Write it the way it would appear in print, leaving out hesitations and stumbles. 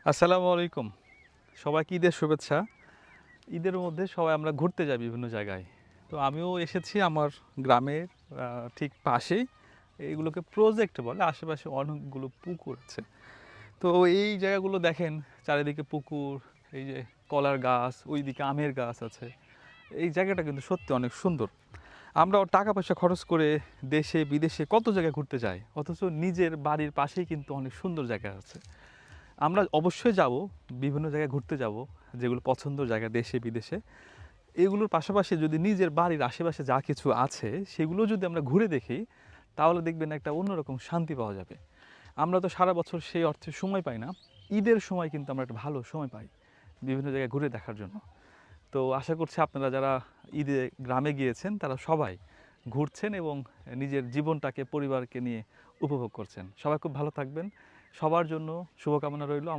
আসসালামু আলাইকুম। সবাইকে ঈদের শুভেচ্ছা। ঈদের মধ্যে সবাই আমরা ঘুরতে যাই বিভিন্ন জায়গায়। তো আমিও এসেছি আমার গ্রামের ঠিক পাশেই। এগুলোকে প্রজেক্ট বলে। আশেপাশে অনেকগুলো পুকুর আছে। তো এই জায়গাগুলো দেখেন, চারিদিকে পুকুর, এই যে কলার গাছ, ওইদিকে আমের গাছ আছে। এই জায়গাটা কিন্তু সত্যি অনেক সুন্দর। আমরাও টাকা পয়সা খরচ করে দেশে বিদেশে কত জায়গায় ঘুরতে যাই। অথচ নিজের বাড়ির পাশেই কিন্তু অনেক সুন্দর জায়গা আছে। আমরা অবশ্যই যাব, বিভিন্ন জায়গায় ঘুরতে যাব, যেগুলো পছন্দের জায়গা দেশে বিদেশে। এগুলোর পাশাপাশি যদি নিজের বাড়ির আশেপাশে যা কিছু আছে সেগুলো যদি আমরা ঘুরে দেখি, তাহলে দেখবেন একটা অন্যরকম শান্তি পাওয়া যাবে। আমরা তো সারা বছর সেই অর্থে সময় পাই না। ঈদের সময় কিন্তু আমরা একটা ভালো সময় পাই বিভিন্ন জায়গায় ঘুরে দেখার জন্য। তো আশা করছি আপনারা যারা ঈদে গ্রামে গিয়েছেন তারা সবাই ঘুরছেন এবং নিজের জীবনটাকে পরিবারকে নিয়ে উপভোগ করছেন। সবাই খুব ভালো থাকবেন। সবার জন্য শুভকামনা রইল।